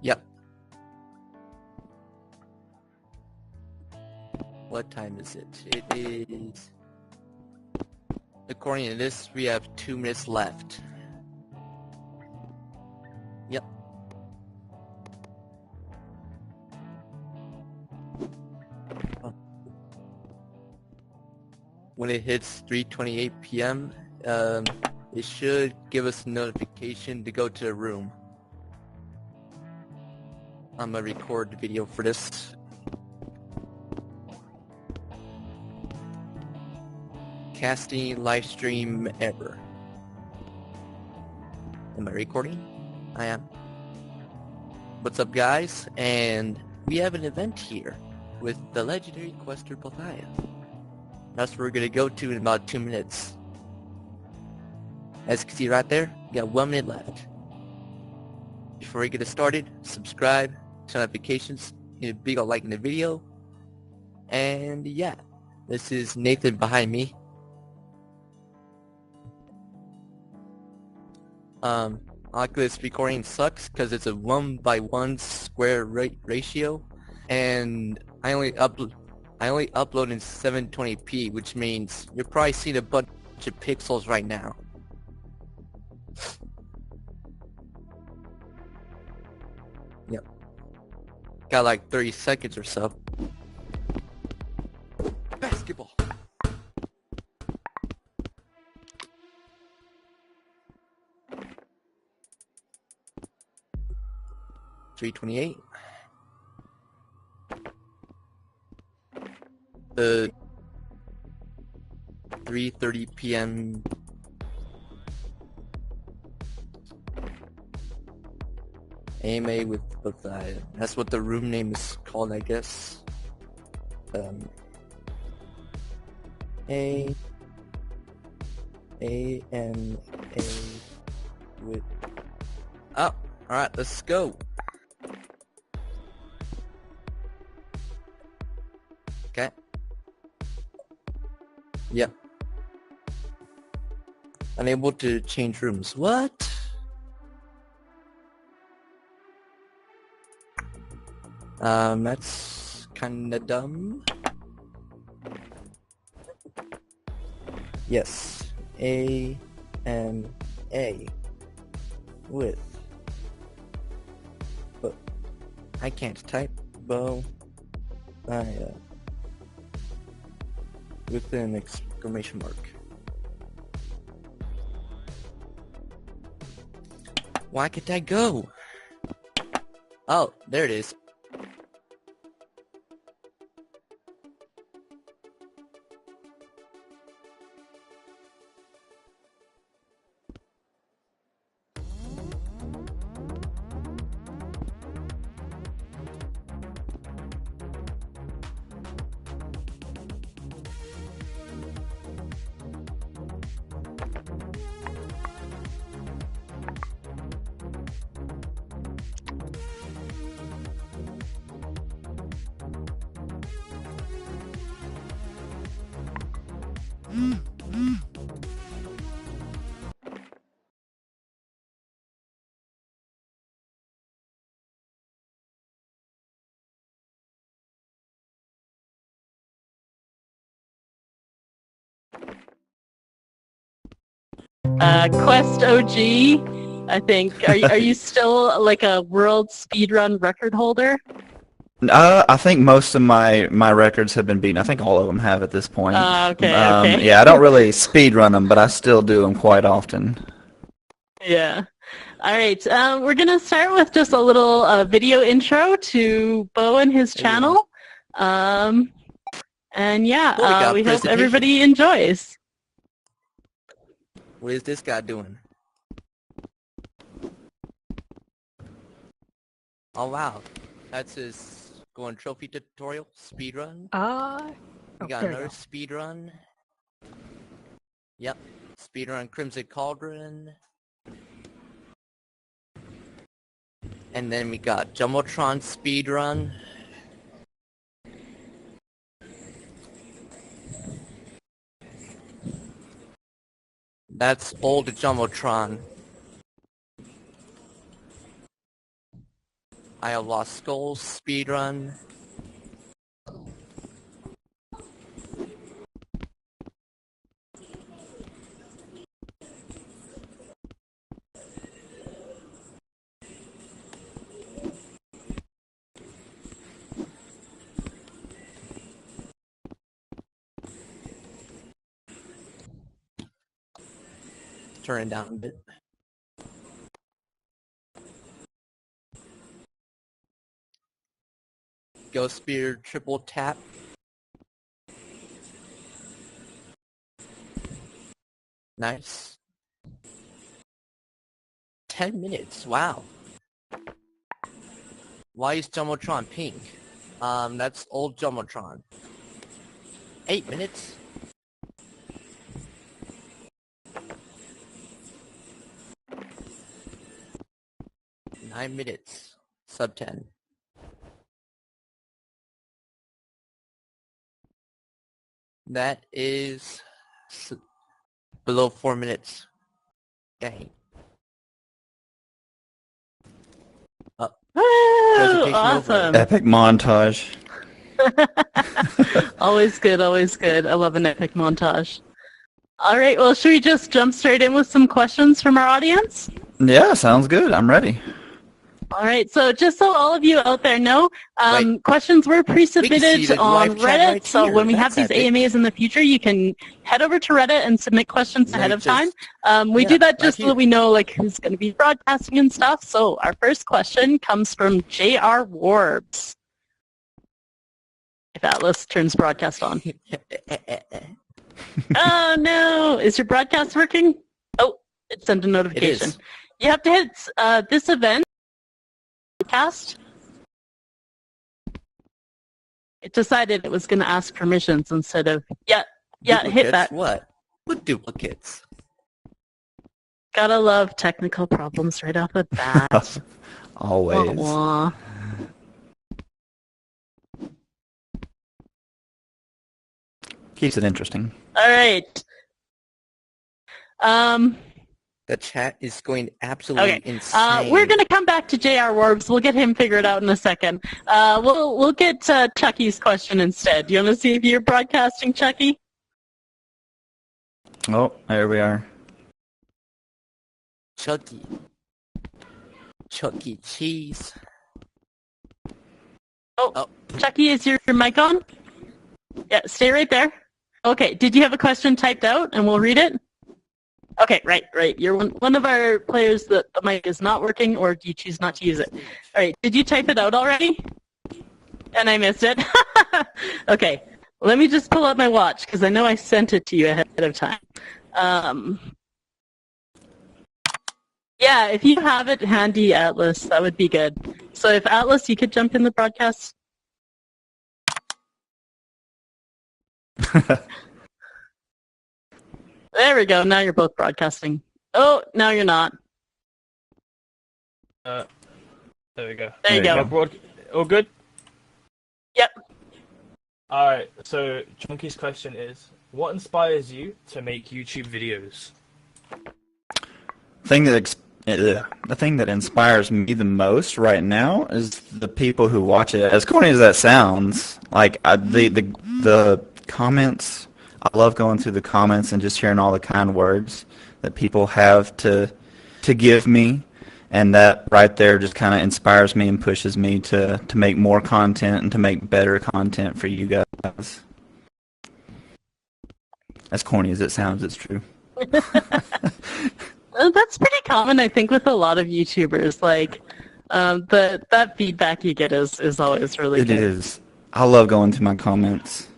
Yep. What time is it? It is... According to this, we have 2 minutes left. Yep. When it hits 3:28 p.m., it should give us a notification to go to the room. I'm gonna record the video for this. Casting live stream error. Am I recording? I am. What's up, guys? And we have an event here with the legendary Quester Bothaia. That's where we're gonna go to in about 2 minutes. As you can see right there, we got 1 minute left. Before we get started, subscribe, turn notifications, give a big old like in the video. And yeah, this is Nathan behind me. Like this recording sucks because it's a 1:1 square ratio, and I only upload in 720p, which means you're probably seeing a bunch of pixels right now. Yep. Got like 30 seconds or so. Basketball. $3:28. 3:30 p.m. AMA with Bothaia. That's what the room name is called, I guess. AMA with... Oh, alright, let's go. Okay. Yep. Unable to change rooms. What? That's kinda dumb. Yes. AMA with... But I can't type. Bothaia. With an exclamation mark. Why can't I go? Oh, there it is. Quest OG, I think. Are you still like a world speedrun record holder? I think most of my records have been beaten. I think all of them have at this point. Okay, okay. Yeah, I don't really speed run them, but I still do them quite often. Yeah. All right. We're gonna start with just a little video intro to Bo and his channel. And yeah, Cool, we got we hope presentation. everybody enjoys. What is this guy doing? Oh wow, that's his going trophy tutorial speedrun. We got another speedrun. Yep, speedrun Crimson Cauldron. And then we got Jumbotron speedrun. That's old Jumbotron. I have Lost Skulls speedrun. Turn it down a bit. Ghost Spear triple tap. Nice. 10 minutes, wow. Why is Jumbotron pink? That's old Jumbotron. 8 minutes? Nine minutes. Sub 10. That is below 4 minutes. Dang. Woo! Awesome. Epic montage. Always good, always good. I love an epic montage. All right, well, should we just jump straight in with some questions from our audience? Yeah, sounds good. I'm ready. All right, so just so all of you out there know, questions were pre-submitted on Reddit, right so here. when we That's have these epic. AMAs in the future, you can head over to Reddit and submit questions Let ahead me of time. just- We yeah, do that right just so here. that we know like who's going to be broadcasting and stuff. So our first question comes from J.R. Warbs. If Atlas turns broadcast on. Oh no! Is your broadcast working? Oh, it sent a notification. It is. You have to hit this event. Broadcast. It decided it was going to ask permissions instead of yeah, hit Duplicates? that. What? What duplicates? Gotta love technical problems right off the bat. Always. Wah, wah. Keeps it interesting. All right. The chat is going absolutely Okay. insane. We're gonna come back to J.R. Warbs. We'll get him figured out in a second. We'll get Chucky's question instead. Do you want to see if you're broadcasting, Chucky? Oh, there we are. Chucky. Chucky Cheese. Oh, Chucky, is your mic on? Yeah, stay right there. Okay, did you have a question typed out and we'll read it? Okay, right. You're one of our players that the mic is not working or you choose not to use it. All right, did you type it out already? And I missed it? Okay, let me just pull out my watch because I know I sent it to you ahead of time. Yeah, if you have it handy, Atlas, that would be good. So if Atlas, you could jump in the broadcast. There we go. Now you're both broadcasting. Oh, now you're not. There we go. There you There you go. go. All good? Yep. Alright, so Chunky's question is, what inspires you to make YouTube videos? The thing that inspires me the most right now is the people who watch it. As corny as that sounds, like the comments. I love going through the comments and just hearing all the kind words that people have to give me, And that right there just kind of inspires me and pushes me to make more content and to make better content for you guys. As corny as it sounds, it's true. That's pretty common, I think, with a lot of YouTubers. Like, that feedback you get is always really It good. is. I love going through my comments.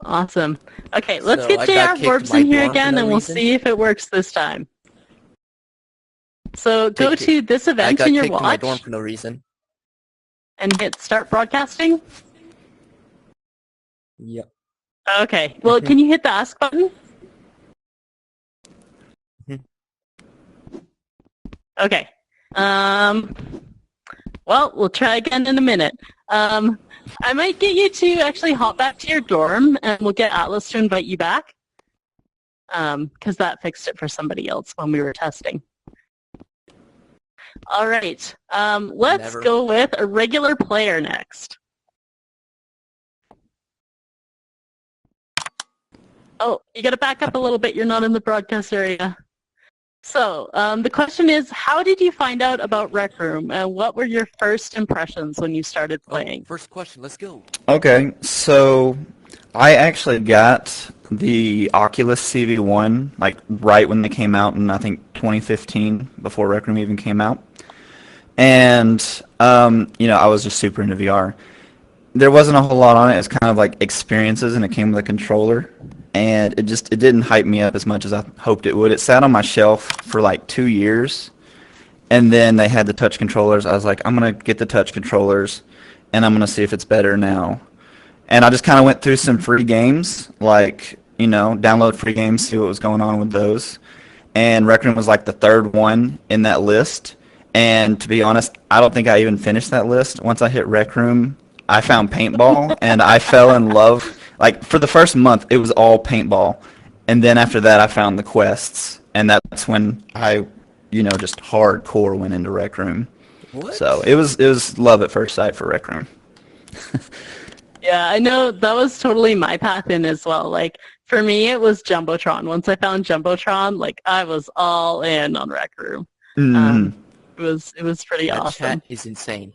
Awesome. Okay, let's So get I got JR kicked Warps my in here dorm for again, no and we'll reason? see if it works this time. So go Take it. to this I event got in your kicked from my dorm watch for no reason. and hit start broadcasting. Yep. Okay, well, can you hit the ask button? Mhm. Okay. Well, we'll try again in a minute. I might get you to actually hop back to your dorm, and we'll get Atlas to invite you back. Because that fixed it for somebody else when we were testing. All right. Let's Never. go with a regular player next. Oh, you got to back up a little bit. You're not in the broadcast area. So, the question is, how did you find out about Rec Room, and what were your first impressions when you started Oh, playing? first question. Let's go. Okay, so I actually got the Oculus CV1 like right when they came out in I think 2015, before Rec Room even came out, and I was just super into VR. There wasn't a whole lot on it. It's kind of like experiences, and it came with a controller, and it didn't hype me up as much as I hoped it would. It sat on my shelf for like 2 years, and then they had the touch controllers. I was like, I'm gonna get the touch controllers, and I'm gonna see if it's better now. And I just kind of went through some free games, like download free games, see what was going on with those. And Rec Room was like the third one in that list. And to be honest, I don't think I even finished that list. Once I hit Rec Room, I found paintball, and I fell in love. Like, for the first month, it was all paintball. And then after that, I found the quests. And that's when I, just hardcore went into Rec Room. What? So it was love at first sight for Rec Room. Yeah, I know that was totally my path in as well. Like, for me, it was Jumbotron. Once I found Jumbotron, like, I was all in on Rec Room. Mm. It was pretty That awesome. chat is insane.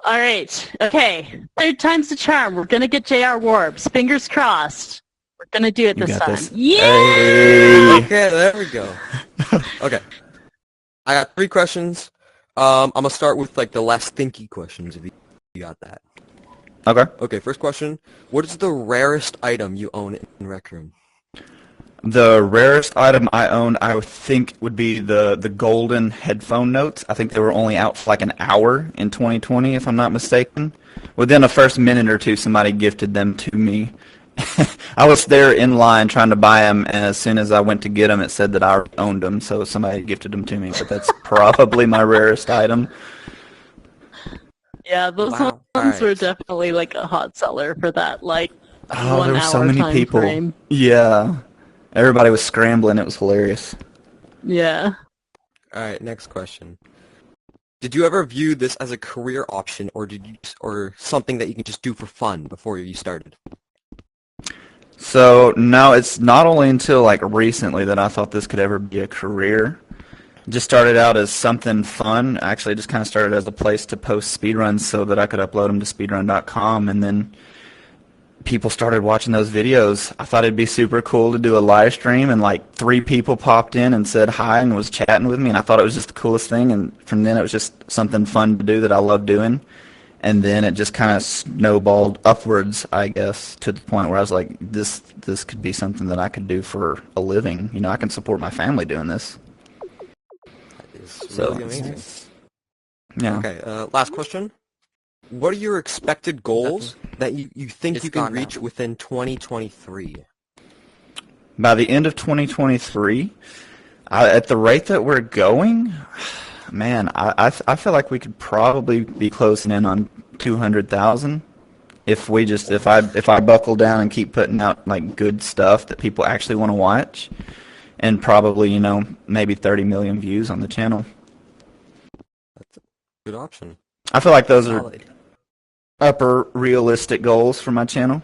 All right, okay. Third time's the charm. We're gonna get JR Warps. Fingers crossed. We're gonna do it You this got time. this. Yeah! Hey. Okay, there we go. Okay. I got 3 questions. I'm gonna start with like the less thinky questions if you got that. Okay. Okay, first question. What is the rarest item you own in Rec Room? The rarest item I owned, I would think, would be the golden headphone notes. I think they were only out for like an hour in 2020, if I'm not mistaken. Within the first minute or two, somebody gifted them to me. I was there in line trying to buy them, and as soon as I went to get them, it said that I owned them, so somebody gifted them to me. But that's probably my rarest item. Yeah, those Wow, ones were alright. definitely like a hot seller for that, like, Oh, 1 there were hour so many time people. frame. Yeah. Everybody was scrambling. It was hilarious. Yeah. Alright, next question. Did you ever view this as a career option, or or something that you can just do for fun before you started? So, no, it's not only until like recently that I thought this could ever be a career. It just started out as something fun. Actually, it just kind of started as a place to post speedruns so that I could upload them to speedrun.com, and then people started watching those videos. I thought it'd be super cool to do a live stream, and like 3 people popped in and said hi and was chatting with me, and I thought it was just the coolest thing. And from then, it was just something fun to do that I love doing. And then it just kind of snowballed upwards, I guess, to the point where I was like, this could be something that I could do for a living. I can support my family doing this. That is So, really amazing. Yeah. Okay, last question. What are your expected goals that you think It's you can gone now. reach within 2023? By the end of 2023, at the rate that we're going, man, I feel like we could probably be closing in on 200,000 if I buckle down and keep putting out like good stuff that people actually want to watch, and probably maybe 30 million views on the channel. That's a good option. I feel like those are Solid. upper realistic goals for my channel.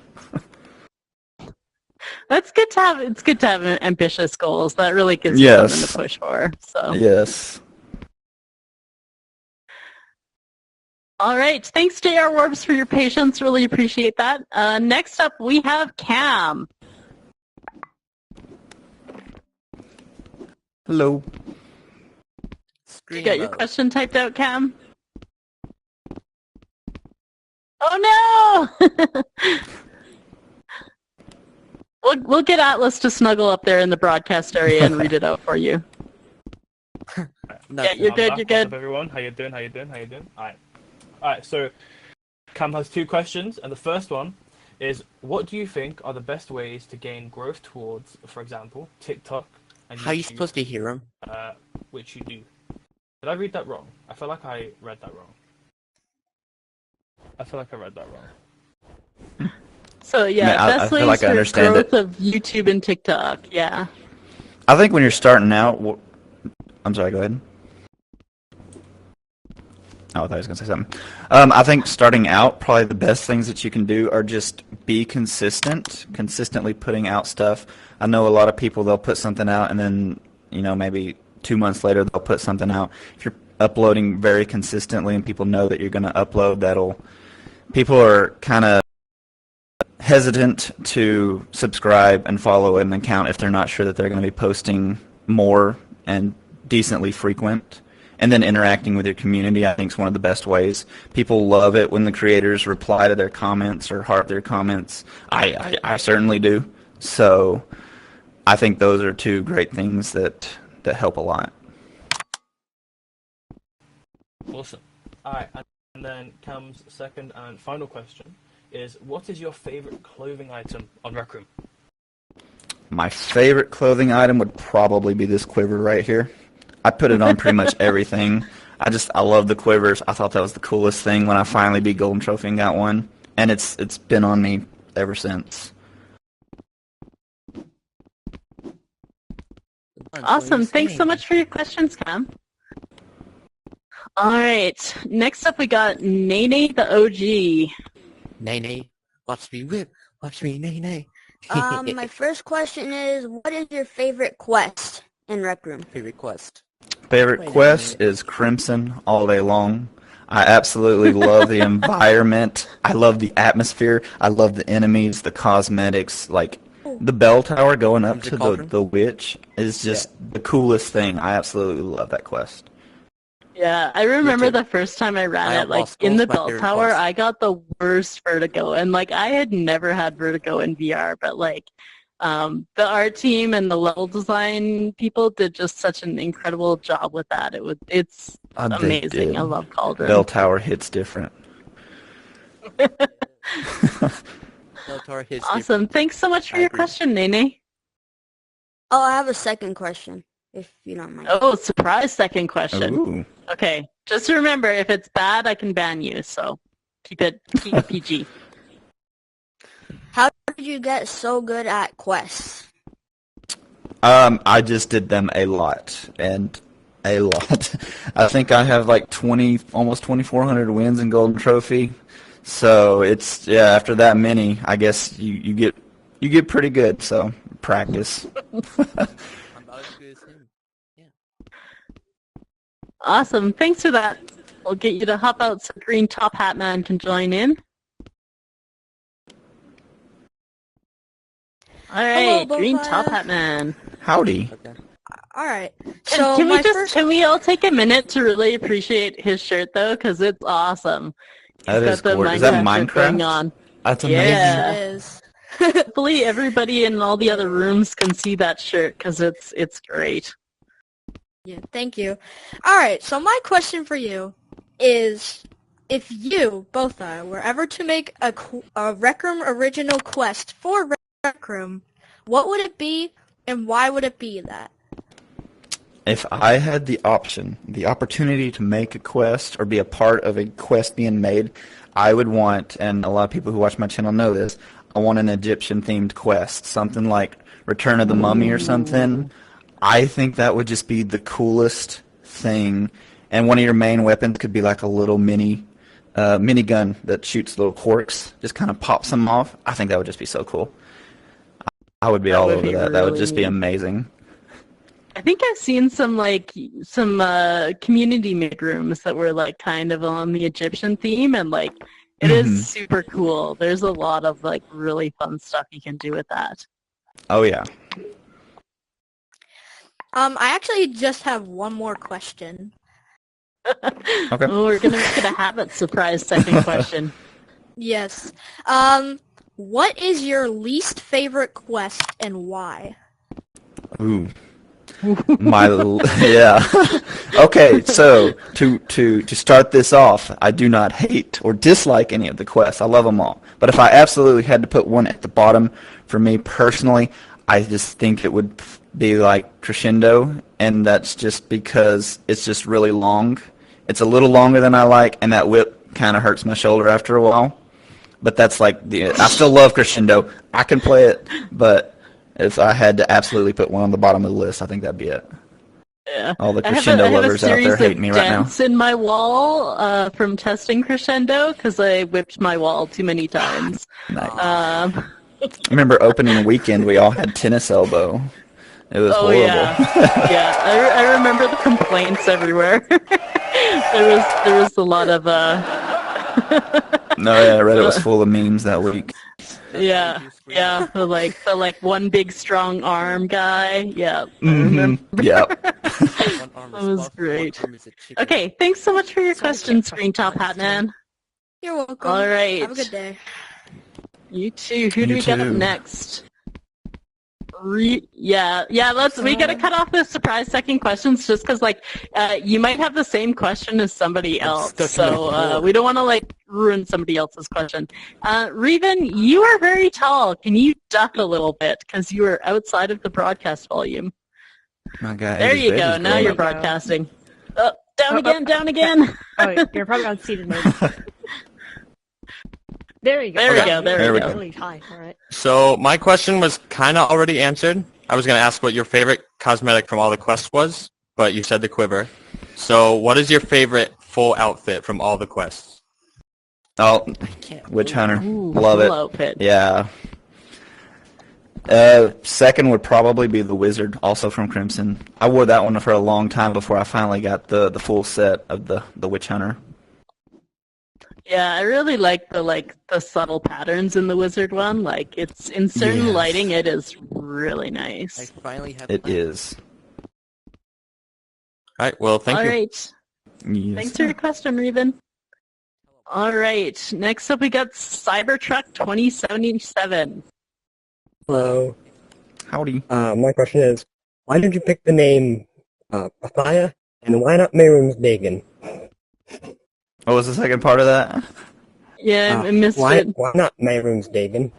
That's good to have. It's good to have ambitious goals. That really gives you something Yes. to push for. So, Yes. all right. Thanks, JR Warbs, for your patience. Really appreciate that. Next up, we have Cam. Hello. Screen You got your mode. question typed out, Cam? Oh no! We'll get Atlas to snuggle up there in the broadcast area and read it out for you. No, Yeah, you're I'm good. back. You're What's up, good. everyone? How you doing? Alright, so Cam has two questions, and the first one is, what do you think are the best ways to gain growth towards, for example, TikTok and how are you YouTube, supposed to hear him? which you do? Did I read that wrong? I feel like I read that wrong. So yeah, I best feel ways like I for understand growth it. of YouTube and TikTok. Yeah. I think when you're starting out, I'm sorry, go ahead. Oh, I thought I was going to say something. I think starting out, probably the best things that you can do are just be consistently putting out stuff. I know a lot of people, they'll put something out and then, maybe 2 months later they'll put something out. If you're uploading very consistently and people know that you're going to upload, people are kind of hesitant to subscribe and follow an account if they're not sure that they're going to be posting more and decently frequent. And then interacting with your community, I think, is one of the best ways. People love it when the creators reply to their comments or heart their comments. I certainly do. So I think those are two great things that help a lot. Awesome. Alright, and then Cam's second and final question is, what is your favorite clothing item on Rec Room? My favorite clothing item would probably be this quiver right here. I put it on pretty much everything. I love the quivers. I thought that was the coolest thing when I finally beat Golden Trophy and got one. And it's been on me ever since. Awesome. Thanks so much for your questions, Cam. All right. Next up, we got Nene the OG. Nay, watch me whip, watch me nay. My first question is, what is your favorite quest in Rec Room? Favorite quest. Favorite Wait a quest minute. is Crimson all day long. I absolutely love the environment. I love the atmosphere. I love the enemies, the cosmetics. Like, the bell tower going up Is it to Cauldron? the witch is just the coolest thing. I absolutely love that quest. Yeah, I remember too. the first time I ran I it, like, lost in the both my bell favorite tower, quests. I got the worst vertigo. And, like, I had never had vertigo in VR, but, like, the art team and the level design people did just such an incredible job with that. It's They amazing. did. I love Cauldron. Bell tower hits different. Bell tower hits Awesome. Thanks so much for I your agree. question, Nene. Oh, I have a second question, if you don't mind. Oh, surprise second question. Ooh. Okay, just remember, if it's bad, I can ban you, so keep it PG. How did you get so good at quests? I just did them a lot, and a lot. I think I have like almost 2,400 wins in Golden Trophy. So after that many, I guess you get pretty good. So practice. I'm about as good as him. Awesome, thanks for that. We'll get you to hop out so Green Top Hat Man can join in. All right, Hello, Green Bowfire. Top Hat Man. Howdy. Okay. Alright, so Can my first... can we all take a minute to really appreciate his shirt though, because it's awesome. That He's is got the gorgeous. Is that Minecraft shirt going Minecraft? on. That's amazing. Yeah. It is. Hopefully everybody in all the other rooms can see that shirt because it's great. Yeah, thank you. Alright, so my question for you is, if you, both were ever to make a Rec Room original quest for Rec Room, what would it be, and why would it be that? If I had the opportunity to make a quest or be a part of a quest being made, I would want, and a lot of people who watch my channel know this, I want an Egyptian-themed quest, something like Return of the Mummy or something. I think that would just be the coolest thing, and one of your main weapons could be like a little mini gun that shoots little corks, just kind of pops them off. I think that would just be so cool. I would be That all would over be that. That would just be really- amazing. I think I've seen some community made rooms that were like kind of on the Egyptian theme, and like it Mhm. is super cool. There's a lot of like really fun stuff you can do with that. Oh yeah. I actually just have one more question. Okay. Oh, we're gonna make it a habit surprise second question. Yes. What is your least favorite quest and why? Ooh. Yeah. Okay, so to start this off, I do not hate or dislike any of the quests. I love them all. But if I absolutely had to put one at the bottom for me personally, I just think it would be like Crescendo, and that's just because it's just really long. It's a little longer than I like, and that whip kind of hurts my shoulder after a while. But that's like I still love Crescendo. I can play it, but if I had to absolutely put one on the bottom of the list, I think that'd be it. Yeah. All the I have Crescendo a lovers out there series hate of me right now. dents in my wall from testing Crescendo because I whipped my wall too many times. Nice. Um, I remember opening weekend, we all had tennis elbow. It was oh horrible. yeah, yeah. I remember the complaints everywhere. there was a lot of No, yeah, Reddit was full of memes that week. yeah. The like one big strong arm guy. Yeah. I remember. Yeah. That was great. Okay, thanks so much for your question, Screen Top Hat Man. You're welcome. All right. Have a good day. You too. Who do You we got up too. next? Yeah. We gotta cut off the surprise second questions just because, like, you might have the same question as somebody else, stuck in the so floor. we don't want to like ruin somebody else's question. Revan, you are very tall. Can you duck a little bit because you are outside of the broadcast volume? My God, There his you baby's go. Now growing you're up. broadcasting. Down again. Oh, you're probably on seated mode. There you go. There we Okay. go. There There we we go. go. Really high. All right. So my question was kind of already answered. I was going to ask what your favorite cosmetic from all the quests was, but you said the quiver. So what is your favorite full outfit from all the quests? Oh, Witch Hunter. Ooh, Love cool it. outfit. Yeah. Second would probably be the Wizard, also from Crimson. I wore that one for a long time before I finally got the full set of the Witch Hunter. Yeah, I really like the subtle patterns in the wizard one. Like it's in certain Yes. lighting, it is really I nice. finally have It is. All right, well, thank All you. right, Yes. thanks for your question, Revan. All right, next up we got Cybertruck 2077. Hello. Howdy. My question is, why did you pick the name Athaya, and why not Mehrunes Dagon? What was the second part of that? Yeah, I missed why, it. Why not Mehrunes Dagon?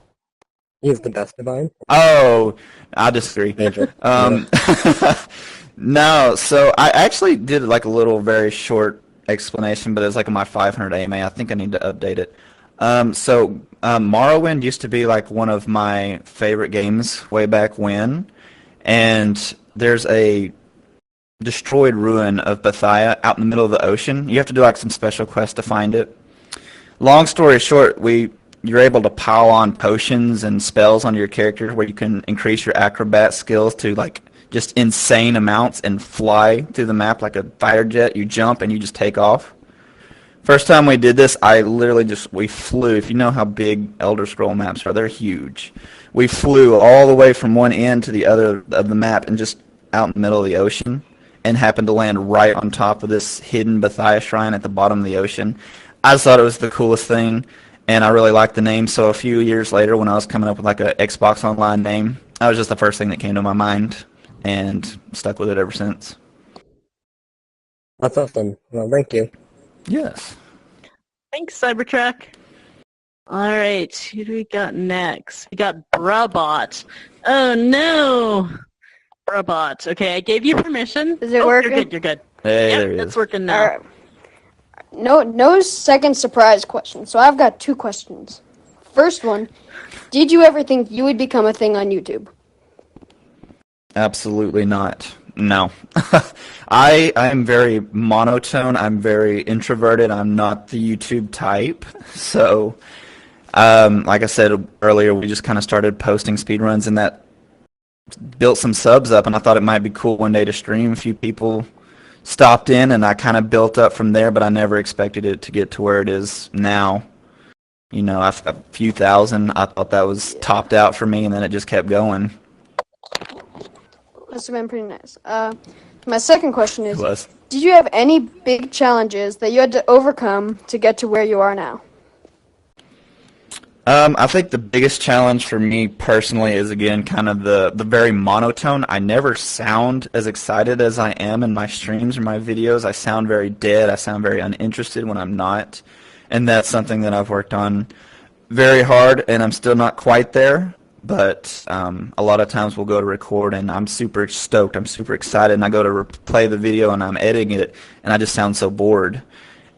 He's the best divine. Oh, I disagree. Major. No, so I actually did like a little very short explanation, but it's like in my 500 AMA. I think I need to update it. Morrowind used to be like one of my favorite games way back when, and there's a destroyed ruin of Bethia out in the middle of the ocean. You have to do like some special quest to find it. Long story short, you're able to pile on potions and spells on your character where you can increase your acrobat skills to like just insane amounts and fly through the map like a fighter jet. You jump and you just take off. First time we did this, we flew. If you know how big Elder Scroll maps are, they're huge. We flew all the way from one end to the other of the map and just out in the middle of the ocean and happened to land right on top of this hidden Bethia shrine at the bottom of the ocean. I just thought it was the coolest thing, and I really liked the name. So a few years later, when I was coming up with like a Xbox Online name, that was just the first thing that came to my mind, and stuck with it ever since. That's awesome. Well, thank you. Yes. Thanks, Cybertruck. All right, who do we got next? We got Brabot. Oh no, Brabot. Okay, I gave you permission. Is it Oh, working? You're good. You're good. Hey, Yep, there he it's is. working now. All right. No second surprise question. So I've got two questions. First one, did you ever think you would become a thing on YouTube? Absolutely not. No. I'm very monotone. I'm very introverted. I'm not the YouTube type. So, like I said earlier, we just kind of started posting speedruns, and that built some subs up, and I thought it might be cool one day to stream. A few people stopped in, and I kind of built up from there, but I never expected it to get to where it is now. You know, a few thousand. I thought that was topped out for me, and then it just kept going. Must have been pretty nice. My second question It is, was. did you have any big challenges that you had to overcome to get to where you are now? I think the biggest challenge for me personally is, again, kind of the very monotone. I never sound as excited as I am in my streams or my videos. I sound very dead. I sound very uninterested when I'm not. And that's something that I've worked on very hard, and I'm still not quite there. But a lot of times we'll go to record, and I'm super stoked. I'm super excited, and I go to play the video, and I'm editing it, and I just sound so bored.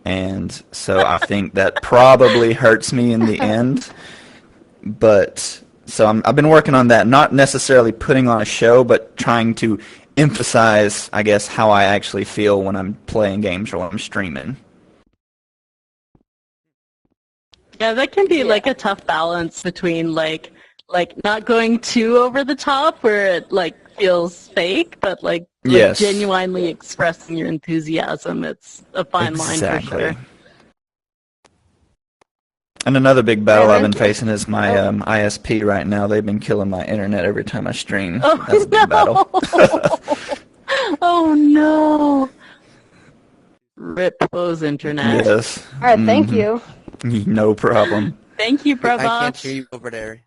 And so I think that probably hurts me in the end. But so I've been working on that, not necessarily putting on a show, but trying to emphasize, I guess, how I actually feel when I'm playing games or when I'm streaming. Yeah, that can be like a tough balance between like not going too over the top where it like feels fake, but like Yes. genuinely expressing your enthusiasm. It's a fine line for sure. And another big battle I've been Aaron? facing is my ISP right now. They've been killing my internet every time I stream. Oh, That's a big battle. Oh no! Rip Bo's internet. Yes. All right, thank you. No problem. Thank you, I can't Brabot. hear you over there.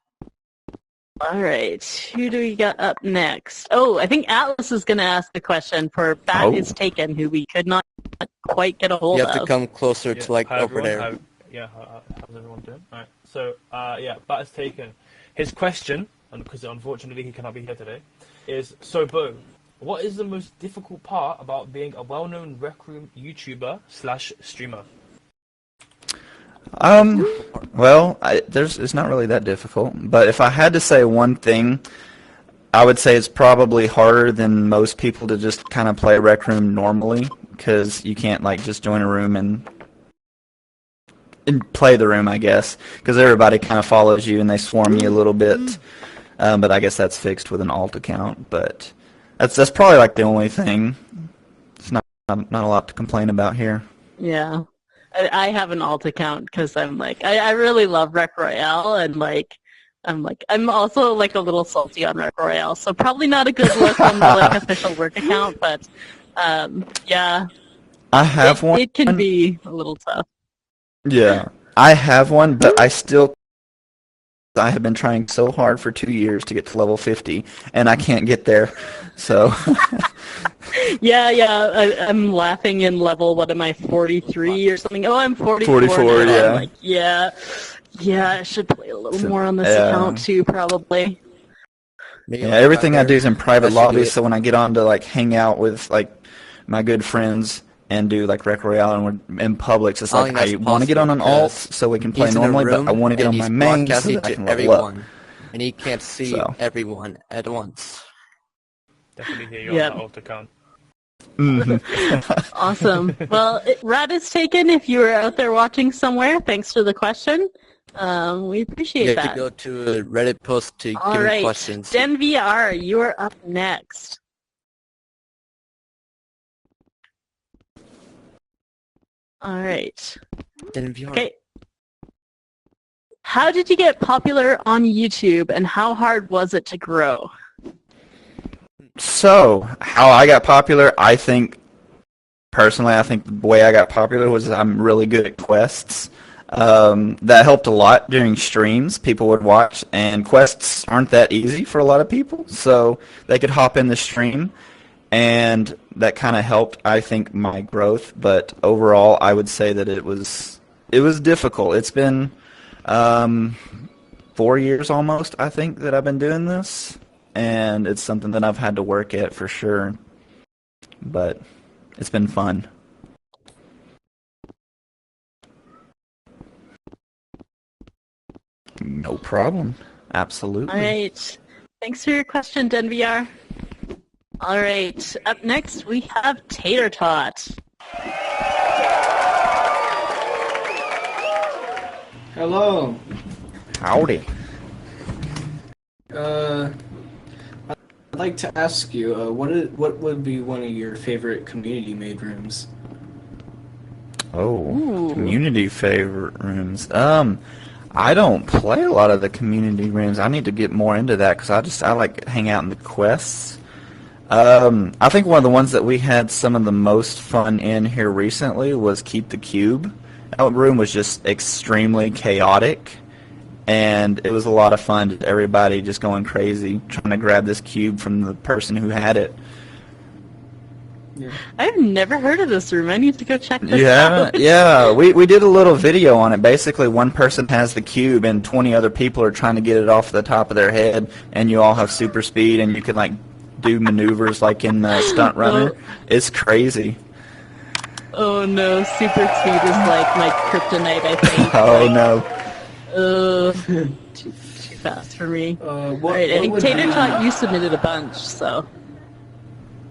All right, who do we got up next? Oh, I think Atlas is going to ask the question for Bat Oh. is Taken, who we could not quite get a hold You have to of. come closer to like Hi, over everyone. there. How's everyone doing? Alright, so, Bat has taken. His question, and because unfortunately he cannot be here today, is, so Bo, what is the most difficult part about being a well-known Rec Room YouTuber / streamer? Well, it's not really that difficult, but if I had to say one thing, I would say it's probably harder than most people to just kind of play Rec Room normally, because you can't like just join a room and play the room, I guess, because everybody kind of follows you and they swarm you a little bit. But I guess that's fixed with an alt account. But that's probably like the only thing. It's not a lot to complain about here. Yeah. I have an alt account because I'm like, I really love Rec Royale, and I'm also like a little salty on Rec Royale, so probably not a good look on the like official work account, but yeah. I have one. It can be a little tough. Yeah, I have one, but I have been trying so hard for 2 years to get to level 50, and I can't get there. So. Yeah. I'm laughing in level, what am I, 43 or something? Oh, I'm 44 44, now. yeah. I'm like, yeah, I should play a little more on this account too, probably. Yeah, everything I do is in private I should do lobbies, it. so when I get on to like hang out with like my good friends and do like Rec Royale and we're in Publix, it's I like think that's I want to get on an possible alt because so we can play He's in a normally, but room I want to get and on he's my main so broadcasting that I to can level up. everyone, and he can't see So. everyone at once. Definitely hear you Yeah. on that alt account. Awesome. Well, Rat is Taken, if you were out there watching somewhere, thanks for the question. We appreciate You have that. to go to a Reddit post to All give me right, questions. Den VR, you are up next. All right. Then VR. Okay. How did you get popular on YouTube, and how hard was it to grow? So, how I got popular, I think the way I got popular was I'm really good at quests. That helped a lot during streams. People would watch, and quests aren't that easy for a lot of people, so they could hop in the stream, and that kind of helped, I think, my growth. But overall, I would say that it was difficult. It's been 4 years almost, I think, that I've been doing this, and it's something that I've had to work at for sure. But it's been fun. No problem. Absolutely. All right. Thanks for your question, Den VR. All right. Up next, we have Tater Tot. Hello. Howdy. I'd like to ask you, what would be one of your favorite community made rooms? Oh, Ooh. community favorite rooms. I don't play a lot of the community rooms. I need to get more into that because I like hang out in the quests. I think one of the ones that we had some of the most fun in here recently was Keep the Cube. That room was just extremely chaotic, and it was a lot of fun. Just everybody just going crazy trying to grab this cube from the person who had it. Yeah. I've never heard of this room. I need to go check this You out. haven't? Yeah, we did a little video on it. Basically, one person has the cube, and 20 other people are trying to get it off the top of their head, and you all have super speed, and you can like do maneuvers like in Stunt Runner. It's crazy. Oh no, super speed is like my kryptonite, I think. Oh no. Too fast for me. What Alright, I think would Tater be- Tot, you submitted a bunch, so.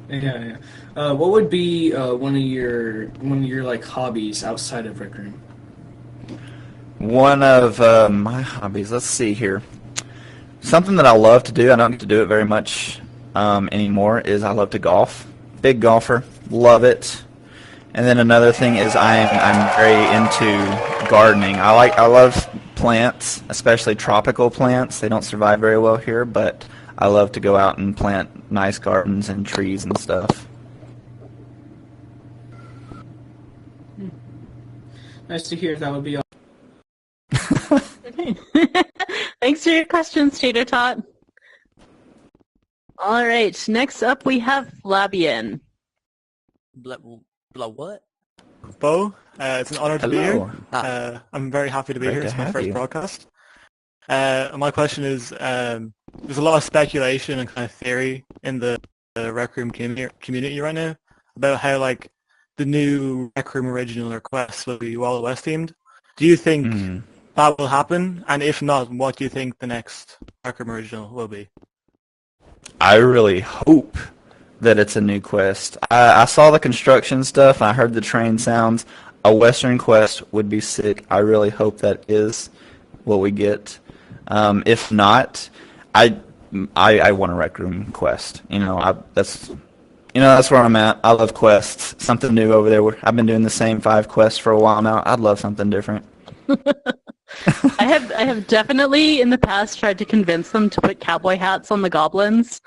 Yeah. What would be one of your like hobbies outside of Rec Room? One of my hobbies, let's see here. Something that I love to do, I don't get to do it very much anymore, is I love to golf. Big golfer, love it. And then another thing is I'm very into gardening. I love plants, especially tropical plants. They don't survive very well here, but I love to go out and plant nice gardens and trees and stuff. Nice to hear. That would be all. Thanks for your questions, Tater Tot. Alright, next up we have Flabian. Blah what? Bo, it's an honor to be Hello. here. I'm very happy to be Great here. to It's my have first you. broadcast. My question is, there's a lot of speculation and kind of theory in the Rec Room community right now about how like the new Rec Room original requests will be Wild West themed. Do you think that will happen? And if not, what do you think the next Rec Room original will be? I really hope that it's a new quest. I saw the construction stuff. I heard the train sounds. A Western quest would be sick. I really hope that is what we get. If not, I want a Rec Room quest. That's where I'm at. I love quests. Something new over there. I've been doing the same 5 quests for a while now. I'd love something different. I have definitely in the past tried to convince them to put cowboy hats on the goblins.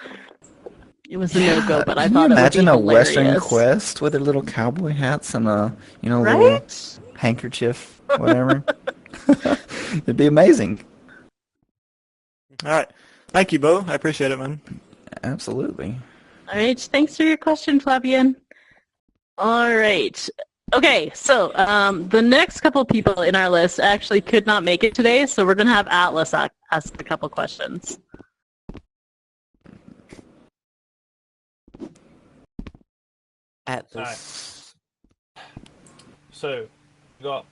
It was a no-go, but I Can thought you it would imagine be a hilarious. Western quest with their little cowboy hats and a little Right? handkerchief, whatever? It'd be amazing. All right. Thank you, Bo. I appreciate it, man. Absolutely. Alright, thanks for your question, Flabian. Alright. Okay, so the next couple people in our list actually could not make it today, so we're going to have Atlas ask a couple questions. Atlas. So, we got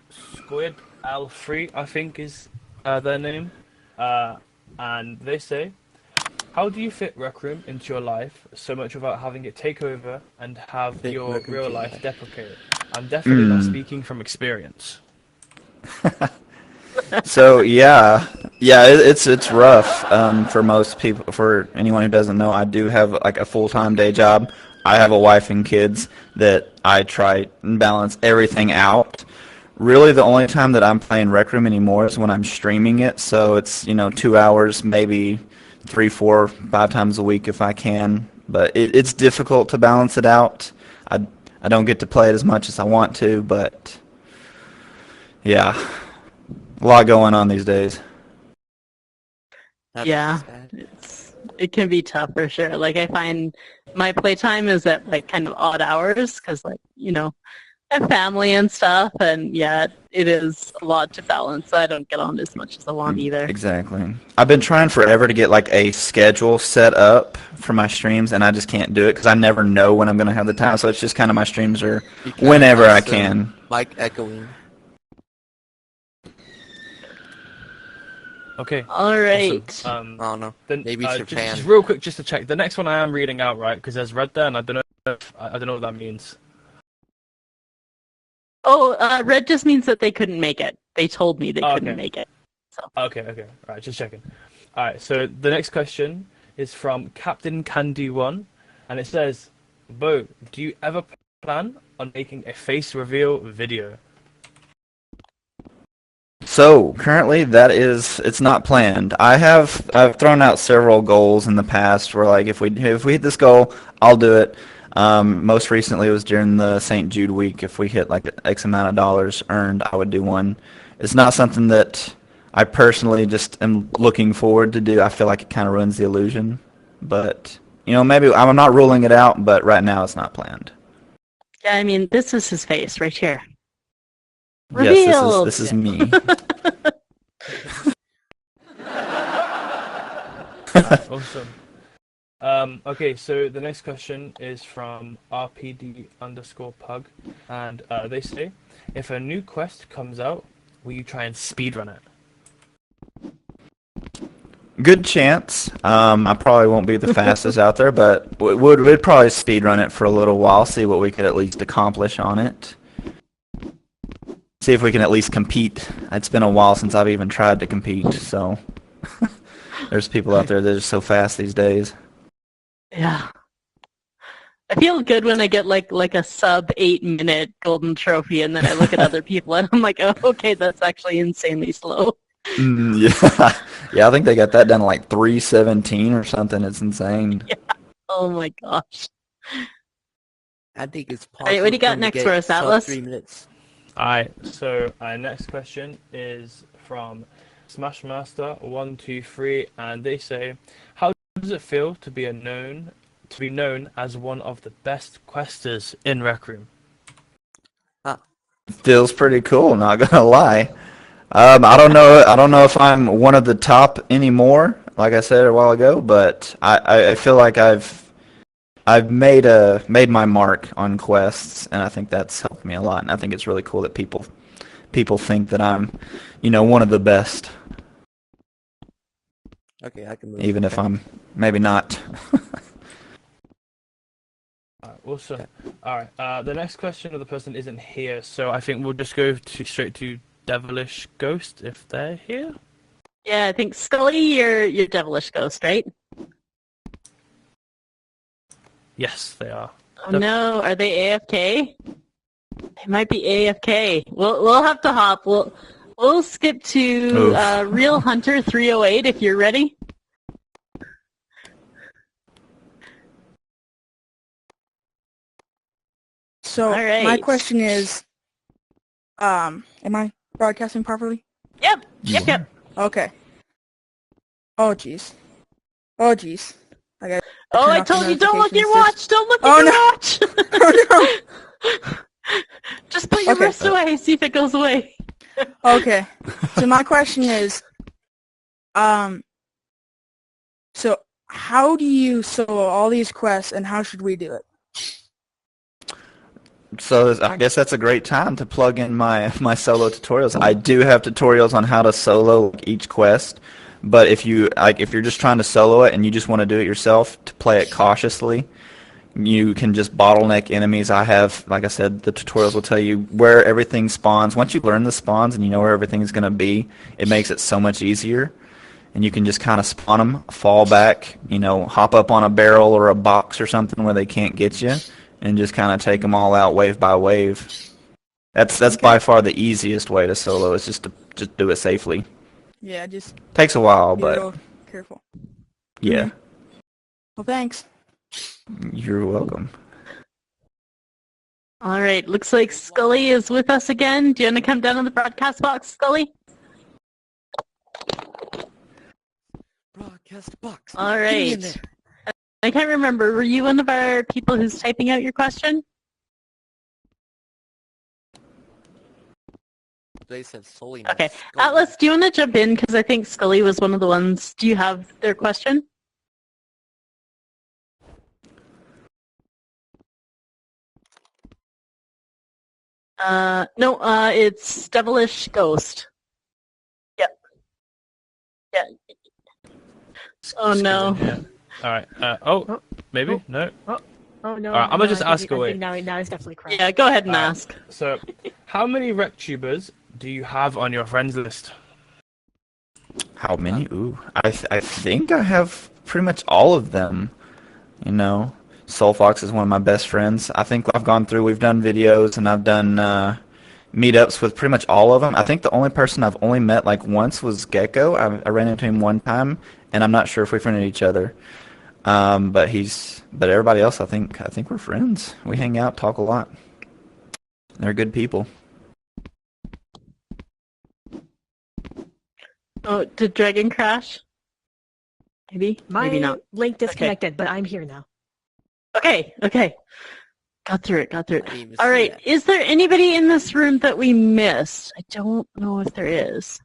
Squid L3, I think is their name. And they say, how do you fit Rec Room into your life so much without having it take over and have Fit your Rec Room real to your life life. deprecate? I'm definitely not speaking from experience. So yeah, it's rough for most people. For anyone who doesn't know, I do have like a full-time day job. I have a wife and kids that I try and balance everything out. Really, the only time that I'm playing Rec Room anymore is when I'm streaming it. So it's 2 hours, maybe 3, 4, 5 times a week if I can. But it's difficult to balance it out. I don't get to play it as much as I want to, but yeah, a lot going on these days. That's Yeah. sad. It can be tough for sure. Like I find my playtime is at like kind of odd hours because I have family and stuff, and yeah, it is a lot to balance. I don't get on as much as I want either. Exactly. I've been trying forever to get like a schedule set up for my streams, and I just can't do it because I never know when I'm going to have the time. So it's just kind of my streams are Because whenever I it's, can. Mic echoing. Okay. All right. Awesome. I don't know. Then, Maybe it's your just, fan. just real quick, just to check. The next one I am reading out, right? Because there's red there, and I don't know what that means. Oh, red just means that they couldn't make it. They told me they Oh, couldn't okay. make it. Okay. Right, just checking. Alright, so the next question is from Captain Candy One, and it says, Bo, do you ever plan on making a face reveal video? So currently, it's not planned. I've thrown out several goals in the past where like if we hit this goal, I'll do it. Most recently it was during the St. Jude week. If we hit like X amount of dollars earned, I would do one. It's not something that I personally just am looking forward to do. I feel like it kind of ruins the illusion. But maybe I'm not ruling it out. But right now it's not planned. Yeah, I mean, this is his face right here. Yes, Revealed. this is me. Awesome. Okay, so the next question is from RPD_pug, and they say, if a new quest comes out, will you try and speedrun it? Good chance. I probably won't be the fastest out there, but we'd probably speedrun it for a little while, see what we could at least accomplish on it. See if we can at least compete. It's been a while since I've even tried to compete, so there's people out there that are so fast these days. Yeah. I feel good when I get like a sub 8-minute golden trophy, and then I look at other people and I'm like, oh, okay, that's actually insanely slow. Yeah, I think they got that done in like 3:17 or something. It's insane. Yeah. Oh my gosh. I think it's possible. Alright, what do you got for me to next get for us, sub Atlas? 3 minutes. Alright, so our next question is from Smashmaster123, and they say, how does it feel to be known as one of the best questers in Rec Room? Feels pretty cool, not gonna lie. I don't know if I'm one of the top anymore, like I said a while ago, but I feel like I've made my mark on quests, and I think that's helped me a lot. And I think it's really cool that people think that I'm, one of the best. Okay, I can move. Even if I'm maybe not. Alright, awesome. Alright, the next question of the person isn't here, so I think we'll just go straight to Devilish Ghost if they're here. Yeah, I think Scully, you're Devilish Ghost, right? Yes, they are. Oh no, are they AFK? They might be AFK. We'll have to hop. We'll skip to Real Hunter 308 if you're ready. So Alright. my question is, am I broadcasting properly? Yep. Okay. Oh jeez. Oh jeez. I got. Oh, I told you, don't look at your watch! Don't look at your watch! Oh no! Just put your wrist away, see if it goes away. Okay. So my question is, so how do you solo all these quests, and how should we do it? So I guess that's a great time to plug in my solo tutorials. I do have tutorials on how to solo each quest, but if you're just trying to solo it and you just want to do it yourself to play it cautiously, you can just bottleneck enemies. I have, like I said, the tutorials will tell you where everything spawns. Once you learn the spawns and you know where everything's going to be, it makes it so much easier. And you can just kind of spawn them, fall back, hop up on a barrel or a box or something where they can't get you, and just kind of take them all out wave by wave. That's by far the easiest way to solo, is just to do it safely. Yeah, just Takes a while, be but real careful. yeah. Well, thanks. You're welcome. All right, looks like Scully is with us again. Do you want to come down on the broadcast box, Scully? Broadcast box. All Get me in right. there. I can't remember. Were you one of our people who's typing out your question? They said solely. Okay. Atlas, do you want to jump in? Because I think Scully was one of the ones. Do you have their question? No, it's Devilish Ghost. Yep. Yeah. Oh no. Yeah. Alright, maybe? No? Oh no. Alright, I'm gonna just I ask think away. now he's definitely cracked. Yeah, go ahead and ask. So, how many RecTubers do you have on your friends list? How many? Ooh, I think I have pretty much all of them. You know, Soulfox is one of my best friends. I think we've done videos and I've done meetups with pretty much all of them. I think the only person I've only met like once was Gecko. I ran into him one time, and I'm not sure if we friended each other. But everybody else, I think we're friends. We hang out, talk a lot. They're good people. Oh, did Dragon crash? Maybe? My Maybe not. link disconnected, but I'm here now. Okay. Got through it. I didn't even All see right. that. Is there anybody in this room that we missed? I don't know if there is.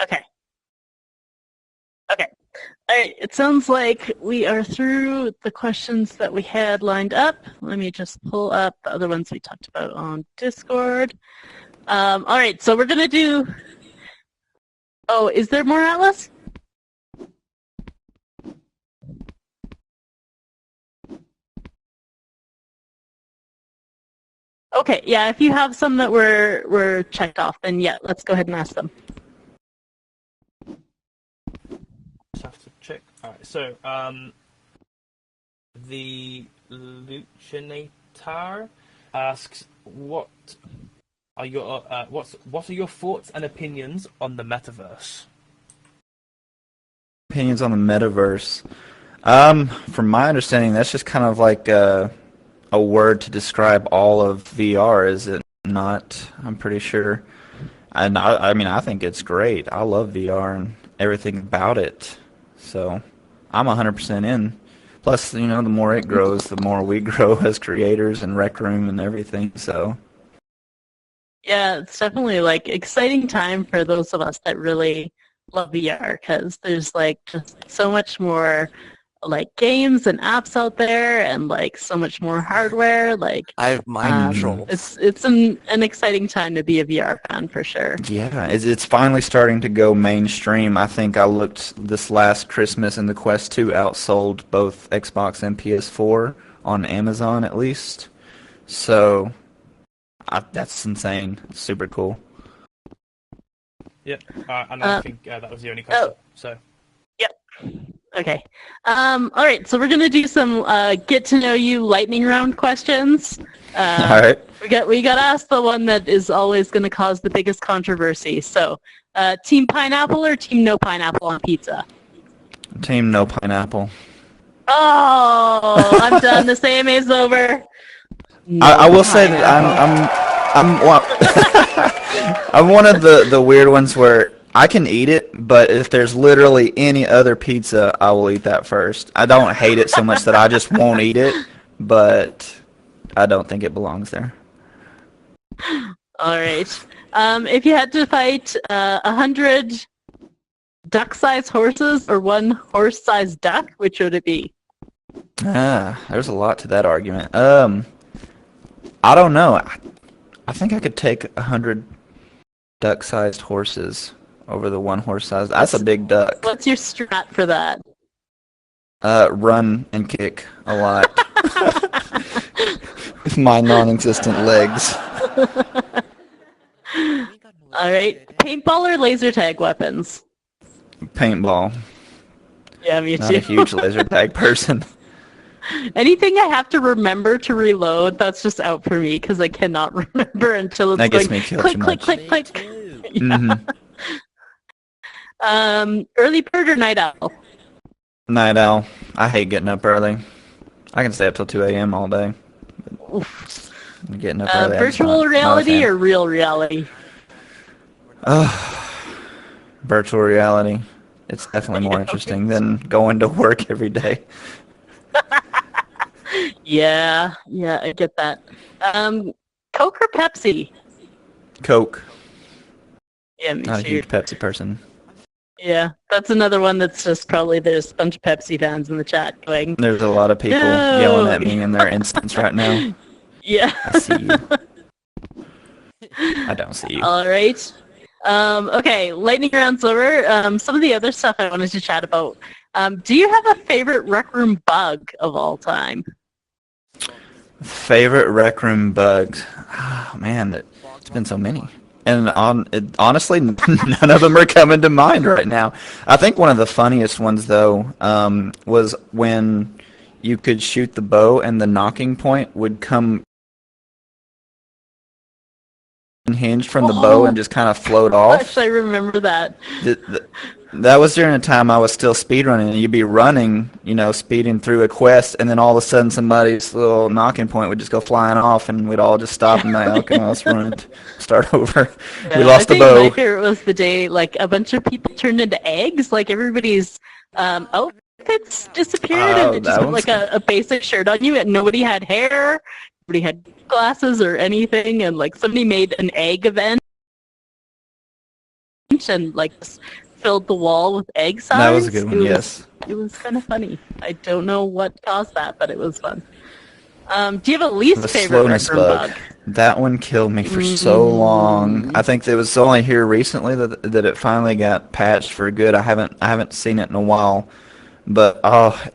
Okay. All right. It sounds like we are through the questions that we had lined up. Let me just pull up the other ones we talked about on Discord. All right. So we're going to do... Oh, is there more, Atlas? Okay, yeah, if you have some that were checked off, then yeah, let's go ahead and ask them. Just have to check. Alright, so the Luchinator asks, what are your thoughts and opinions on the metaverse? Opinions on the metaverse. From my understanding, that's just kind of like a word to describe all of VR, is it not? I'm pretty sure. And I mean, I think it's great. I love VR and everything about it. So I'm 100% in. Plus, you know, the more it grows, the more we grow as creators and Rec Room and everything. So Yeah, it's definitely like exciting time for those of us that really love VR, because there's like just so much more like games and apps out there, and like so much more hardware. Like I have mind control. It's an exciting time to be a VR fan for sure. yeah, it's finally starting to go mainstream. I think I looked this last Christmas and the Quest 2 outsold both Xbox and PS4 on Amazon at least. So that's insane. It's super cool. Yep, and I think that was the only question. So. Yep. Okay. All right. So we're gonna do some get to know you lightning round questions. All right. We got asked the one that is always gonna cause the biggest controversy. So, team pineapple or team no pineapple on pizza? Team no pineapple. Oh, I'm done. The same is over. I will say that I'm one of the weird ones where I can eat it, but if there's literally any other pizza, I will eat that first. I don't hate it so much that I just won't eat it, but I don't think it belongs there. All right. If you had to fight 100 duck-sized horses or one horse-sized duck, which would it be? There's a lot to that argument. I don't know. I think I could take 100 duck-sized horses over the one horse-sized. That's a big duck. What's your strat for that? Run and kick a lot. With my non-existent legs. All right. Paintball or laser tag weapons? Paintball. Yeah, me Not too. a huge laser tag person. Anything I have to remember to reload, that's just out for me because I cannot remember until it's That going gets me killed click, too click, much. click, click. Mhm. Early bird or night owl? Night owl. I hate getting up early. I can stay up till 2 a.m. all day. Getting up early. I'm just Virtual not a reality fan. or real reality? Virtual reality. It's definitely more interesting than going to work every day. Yeah, I get that. Coke or Pepsi? Coke. Yeah, me Not a too. huge Pepsi person. Yeah, that's another one that's just probably there's a bunch of Pepsi fans in the chat going, There's a lot of people No. yelling at me in their instance right now. yeah. I see you. I don't see you. All right. Okay, lightning round's over. Some of the other stuff I wanted to chat about. Do you have a favorite Rec Room bug of all time? Favorite Rec Room bugs? Oh, man, It's been so many. And honestly, none of them are coming to mind right now. I think one of the funniest ones, though, was when you could shoot the bow and the knocking point would come unhinged from the bow and just kind of float off. Gosh, I remember that. That was during a time I was still speedrunning, and you'd be running, speeding through a quest, and then all of a sudden somebody's little knocking point would just go flying off, and we'd all just stop and like, okay, let's run it, start over. Yeah, we lost the bow. My favorite was the day, like, a bunch of people turned into eggs, like everybody's outfits disappeared, and it just put like a basic shirt on you, and nobody had hair, nobody had glasses or anything, and like somebody made an egg event, and like filled the wall with egg signs. That was a good one, yes. It was kind of funny. I don't know what caused that, but it was fun. Do you have a least favorite slowness bug? That one killed me for so long. I think it was only here recently that it finally got patched for good. I haven't seen it in a while. But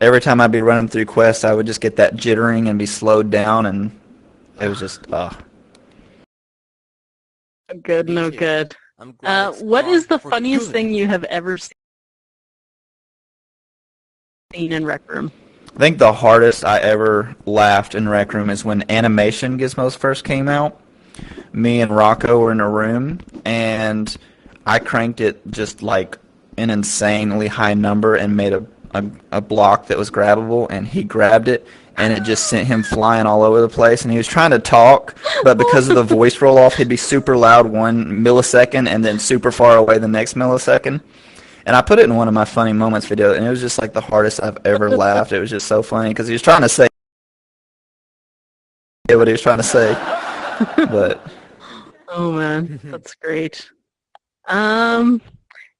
every time I'd be running through quests, I would just get that jittering and be slowed down, and it was just Good, no good. What is the funniest thing you have ever seen in Rec Room? I think the hardest I ever laughed in Rec Room is when animation gizmos first came out. Me and Rocco were in a room, and I cranked it just like an insanely high number and made a block that was grabbable, and he grabbed it, and it just sent him flying all over the place, and he was trying to talk, but because of the voice roll-off, he'd be super loud 1 millisecond and then super far away the next millisecond. And I put it in one of my funny moments video, and it was just like the hardest I've ever laughed. It was just so funny because he was trying to say what he was trying to say. But oh man, that's great.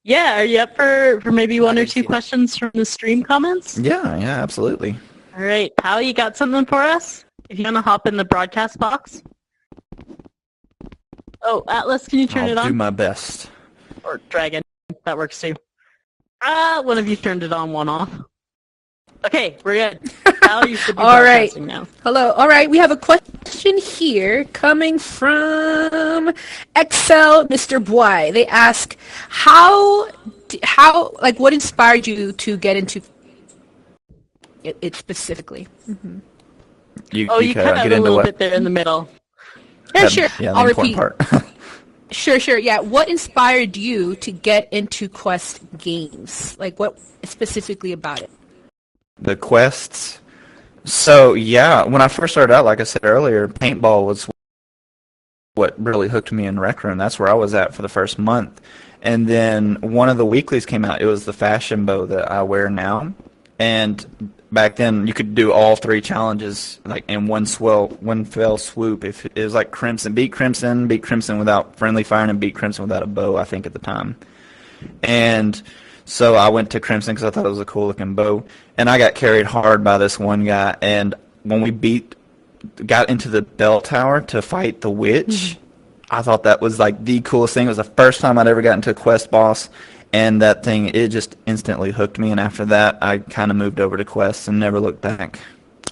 Yeah, are you up for maybe one or two questions from the stream comments? yeah, absolutely. All right, Pal, you got something for us? If you want to hop in the broadcast box. Oh, Atlas, can you turn it on? I'll do my best. Or Dragon, that works too. One of you turned it on, one off. Okay, we're good. Pal, you should be All right. broadcasting now. Hello. All right, we have a question here coming from Excel Mr. Boy. They ask, how, what inspired you to get into it specifically? Mm-hmm. You you cut out a little bit there in the middle. Yeah, sure. Yeah, I'll the important repeat. part. Sure. Yeah. What inspired you to get into Quest games? Like, what specifically about it? The quests. So, yeah, when I first started out, like I said earlier, paintball was what really hooked me in Rec Room. That's where I was at for the first month. And then one of the weeklies came out. It was the fashion bow that I wear now. And back then, you could do all 3 challenges like in one fell swoop. If it was like beat Crimson without friendly fire, and beat Crimson without a bow, I think, at the time. And so I went to Crimson because I thought it was a cool looking bow. And I got carried hard by this one guy. And when we got into the bell tower to fight the witch, I thought that was like the coolest thing. It was the first time I'd ever gotten to a quest boss. And that thing, it just instantly hooked me. And after that, I kind of moved over to quests and never looked back.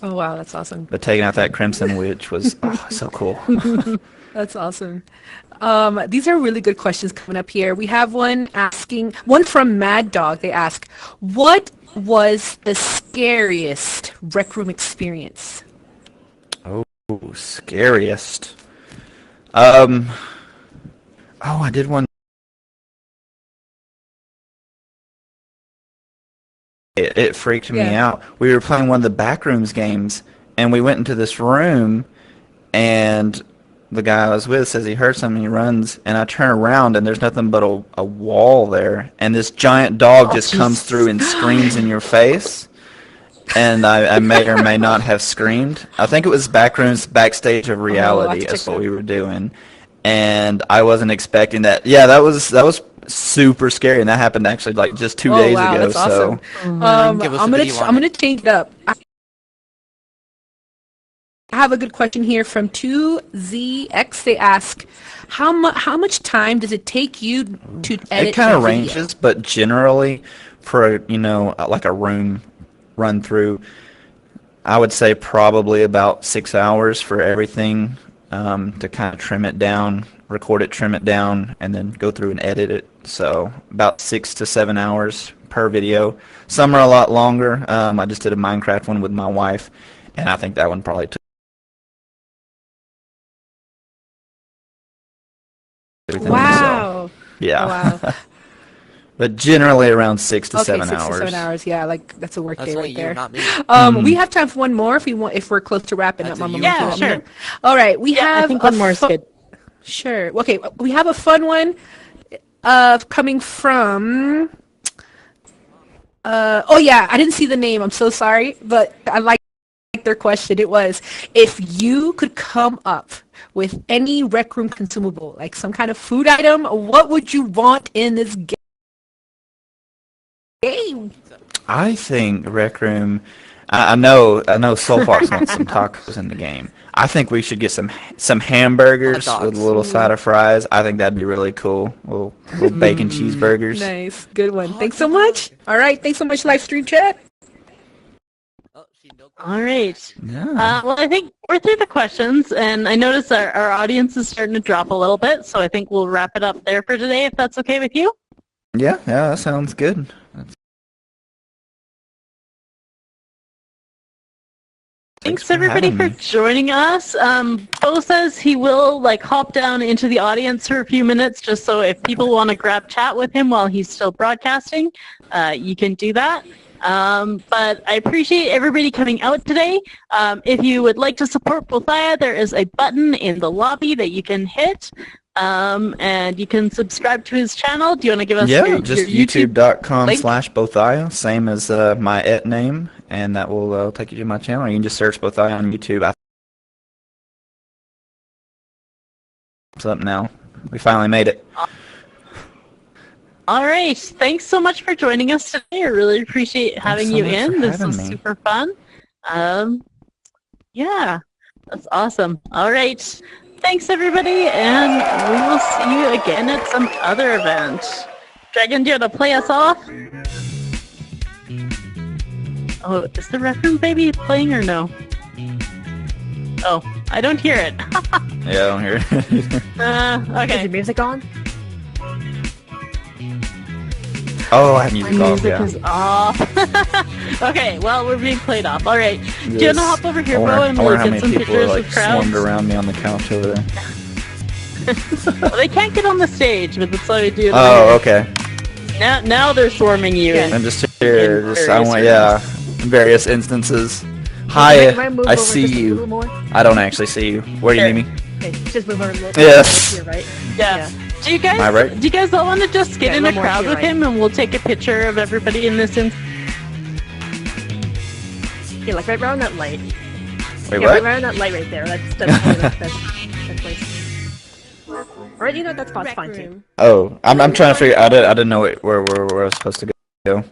Oh, wow. That's awesome. But taking out that Crimson Witch was so cool. That's awesome. These are really good questions coming up here. We have one from Mad Dog. They ask, what was the scariest Rec Room experience? Oh, scariest. I did one. It freaked me out. We were playing one of the Backrooms games, and we went into this room, and the guy I was with says he heard something. He runs, and I turn around, and there's nothing but a wall there, and this giant dog just comes through and screams in your face. And I may or may not have screamed. I think it was Backrooms Backstage of Reality. That's what we were doing, and I wasn't expecting that. Yeah, that was super scary, and that happened actually like just 2 days ago. That's awesome. I'm gonna change it up. I have a good question here from 2ZX. They ask, how much time does it take you to edit? It kind of ranges, but generally, for like a room run through, I would say probably about 6 hours for everything, to kind of trim it down. record it, trim it down, and then go through and edit it. So about 6 to 7 hours per video. Some are a lot longer. I just did a Minecraft one with my wife, and I think that one probably took everything. Wow. So, yeah. Wow. But generally around 6 to 7 6 hours. to 7 hours. Yeah, like that's a work That's day only right you, there. not me. We have time for one more if we want. If we're close to wrapping That's up. a Mama. you Yeah, call. sure. All right, we have. I think a one more is good. Sure. Okay, we have a fun one. Coming from. Oh yeah, I didn't see the name. I'm so sorry, but I like their question. It was, if you could come up with any Rec Room consumable, like some kind of food item, what would you want in this game? I think Rec Room. I know Soulfox wants some tacos in the game. I think we should get some hamburgers Hot with dogs. a little side of fries. I think that'd be really cool. Little bacon cheeseburgers. Nice, good one. Thanks so much. All right, thanks so much, live stream chat. All right. Yeah. Well, I think we're through the questions, and I notice our audience is starting to drop a little bit, so I think we'll wrap it up there for today, if that's okay with you. Yeah, that sounds good. Thanks for everybody for having me. joining us. Bo says he will hop down into the audience for a few minutes, just so if people want to grab chat with him while he's still broadcasting, you can do that. But I appreciate everybody coming out today. If you would like to support Bothia, there is a button in the lobby that you can hit, and you can subscribe to his channel. Do you want to give us Yeah, your just YouTube? youtube.com link? /Bothia, same as my name, and that will take you to my channel. You can just search Bothia on YouTube. It's up now. We finally made it. All right. Thanks so much for joining us today. I really appreciate having so you much in. for This having was me. super fun. Yeah, that's awesome. All right. Thanks, everybody, and we will see you again at some other event. Dragon, do you want to play us off? Oh, is the Rec Room Baby playing or no? Oh, I don't hear it. Yeah, I don't hear it. Okay. Is the music on? Oh, I have music My off, music yeah. is off. Okay, well, we're being played off. All right. Do you want Yes. to hop over here, I wonder, Bo, and I we'll wonder how get many some people are pictures like of crowds? swarmed around me on the couch over there. Well, they can't get on the stage, but that's all we do. Oh, okay. Now they're swarming you. I'm just here. In Just, I various want, rooms. yeah, in various instances. Hi, Can I move I over see just a you. little more? I don't actually see you. Where do you need me? Okay, just move over a little. Yes. Here, right? Yeah. Do you guys? Am I right? Do you guys all want to just get Yeah, in a a little more to crowd your with right. him, and we'll take a picture of everybody in this instance? Yeah, like right around that light. Wait, Yeah, what? right around that light right there. That's probably the best place. Or either that spot's fine too. Oh, I'm trying to figure. I didn't know where I was supposed to go.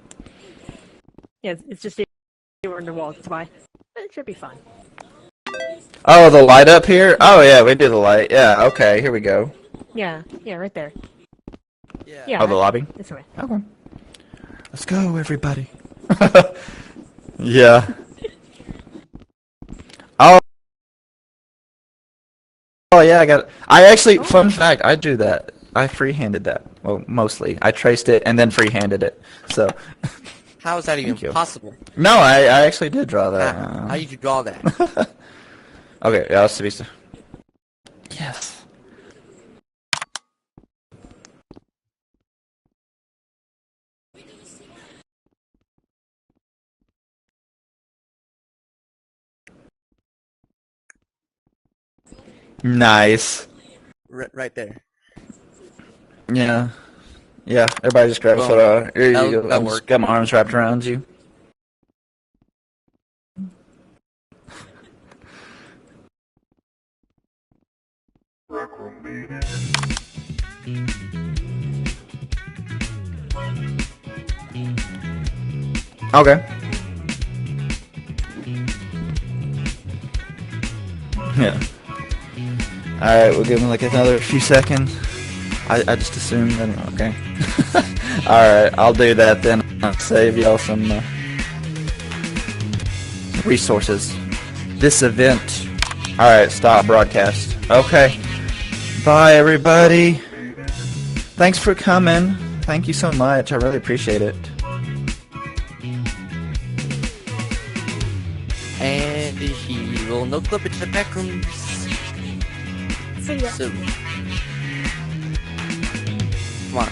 Yeah, it's just you were in the wall. That's why. But it should be fine. Oh, the light up here. Oh yeah, we do the light. Yeah. Okay, here we go. Yeah, right there. Yeah. Yeah. Oh, the lobby. This way. Okay. Let's go, everybody. Yeah. Oh. Oh yeah, I actually, fun fact, I do that. I freehanded that. Well, mostly. I traced it and then freehanded it. So. How is that even Thank you. possible? No, I actually did draw that. How did you draw that? Okay, yeah, let's see. Yes. Nice. Right there. Yeah. Yeah, everybody just grab a Well, photo. Here you that'll- go. that'll I just work. got my arms wrapped around you. Okay. Yeah. Alright, we'll give him like another few seconds. I just assumed that, okay. Alright, I'll do that then. I'll save y'all some resources. This event. Alright, stop broadcast. Okay. Bye, everybody. Thanks for coming. Thank you so much. I really appreciate it. And he will no clip into the back rooms. See ya. So, come on.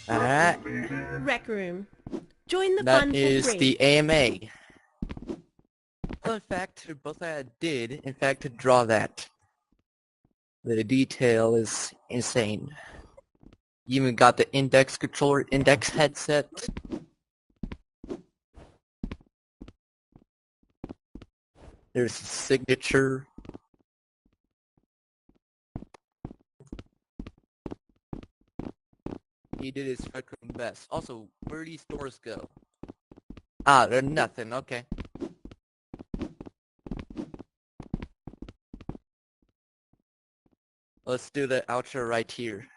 Alright, Rec room. Join the fun that for is free. the AMA. Fun fact, both I did, in fact, to draw that. The detail is insane. You even got the index controller, index headset. There's the signature. He did his fucking best. Also, where do these doors go? Ah, they're nothing, okay. Let's do the outro right here.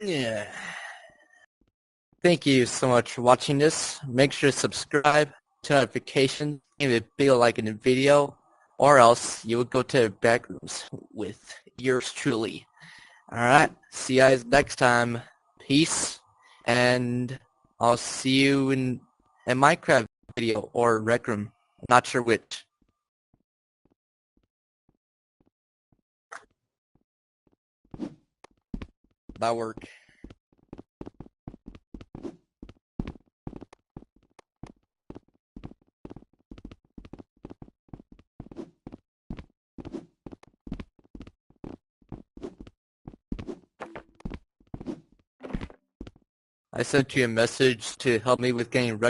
Yeah. Thank you so much for watching this. Make sure to subscribe, turn notifications, give a big like in the video, or else you will go to the back rooms with yours truly. Alright, see you guys next time. Peace, and I'll see you in a Minecraft video or Rec Room. Not sure which. That'll work. I sent you a message to help me with getting Rec